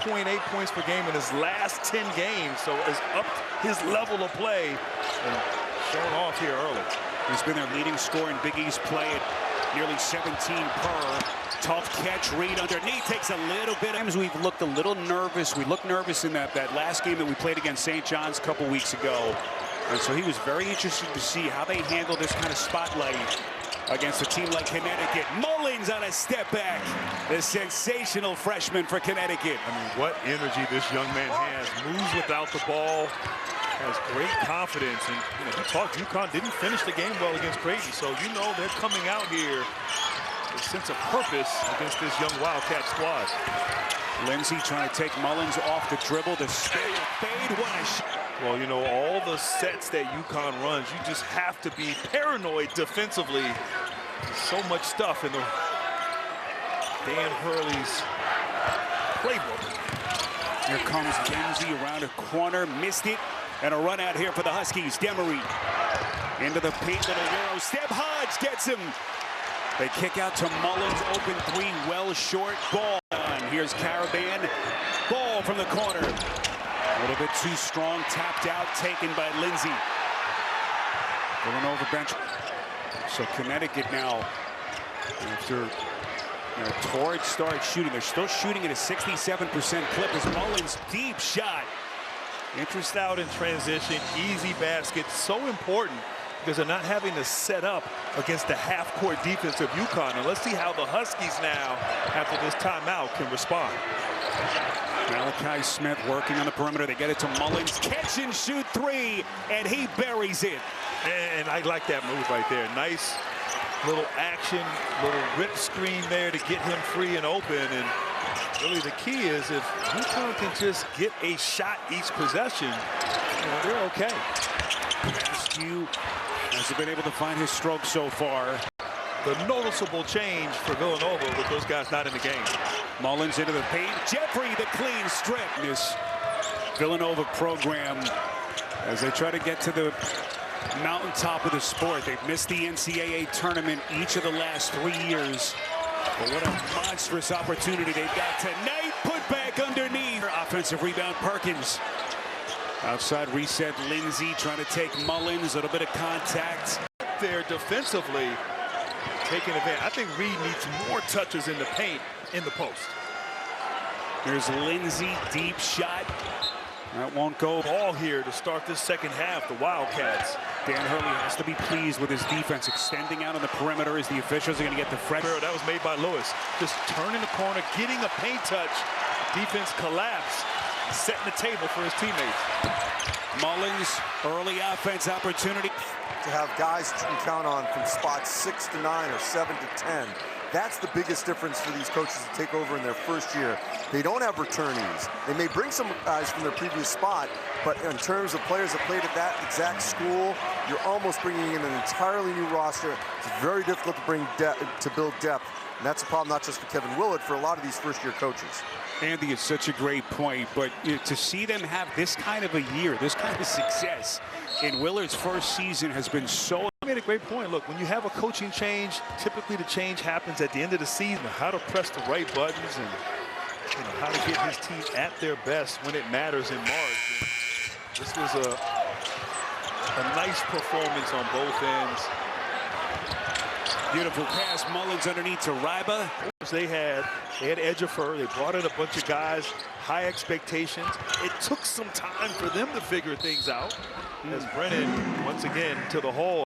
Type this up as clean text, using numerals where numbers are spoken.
0.8 points per game in his last 10 games, so has upped his level of play and showing off here early. He's been their leading scorer in Big East play at nearly 17 per. Tough catch, read underneath, takes a little bit. We've looked a little nervous. We looked nervous in that last game that we played against St. John's a couple weeks ago. And so he was very interested to see how they handle this kind of spotlight against a team like Connecticut. Mullins on a step back. The sensational freshman for Connecticut. I mean, what energy this young man has. Moves without the ball. Has great confidence. And, you know, he talked, UConn didn't finish the game well against Creighton. So, you know, they're coming out here with a sense of purpose against this young Wildcat squad. Lindsey trying to take Mullins off the dribble. The fade, what a shot. Well, you know, all the sets that UConn runs, you just have to be paranoid defensively. There's so much stuff in the Dan Hurley's playbook. Here comes Lindsey around a corner, missed it, and a run out here for the Huskies. Demery into the paint, little Euro step. Hodge gets him. They kick out to Mullins, open three, well short. Ball on. Here's Caravan. Ball from the corner. A little bit too strong, tapped out, taken by Lindsey. Villanova bench. So Connecticut now, after Torrid started shooting, they're still shooting at a 67% clip as Mullins' deep shot. Interest out in transition, easy basket, so important because they're not having to set up against the half-court defense of UConn. And let's see how the Huskies now, after this timeout, can respond. Malachi Smith working on the perimeter. They get it to Mullins. Catch and shoot three, and he buries it. And I like that move right there. Nice little action, little rip screen there to get him free and open. And really the key is if UConn can just get a shot each possession, you know, they're okay. Askew hasn't been able to find his stroke so far. The noticeable change for Villanova with those guys not in the game. Mullins into the paint. Jeffrey, the clean strip. This Villanova program, as they try to get to the mountaintop of the sport. They've missed the NCAA tournament each of the last 3 years. But what a monstrous opportunity they've got tonight. Put back underneath. Offensive rebound, Perkins. Outside reset, Lindsey trying to take Mullins. A little bit of contact. There defensively, taking advantage. I think Reed needs more touches in the paint in the post. Here's Lindsey, deep shot. That won't go. Ball here to start this second half, the Wildcats. Dan Hurley has to be pleased with his defense, extending out on the perimeter as the officials are going to get the freshman. That was made by Lewis. Just turning the corner, getting a paint touch. Defense collapse, setting the table for his teammates. Mullins, early offense opportunity. To have guys that you can count on from spots 6 to 9 or 7 to 10. That's the biggest difference for these coaches to take over in their first year. They don't have returnees. They may bring some guys from their previous spot, but in terms of players that played at that exact school, you're almost bringing in an entirely new roster. It's very difficult to build depth, and that's a problem not just for Kevin Willard, for a lot of these first-year coaches. Andy, it's such a great point, but to see them have this kind of a year, this kind of success in Willard's first season has been so. You made a great point. Look, when you have a coaching change, typically the change happens at the end of the season. How to press the right buttons and how to get his team at their best when it matters in March. And this was a nice performance on both ends. Beautiful pass, Mullins underneath to Ryba. They had Edgefer. They brought in a bunch of guys, high expectations. It took some time for them to figure things out. As Brennan, once again, to the hole.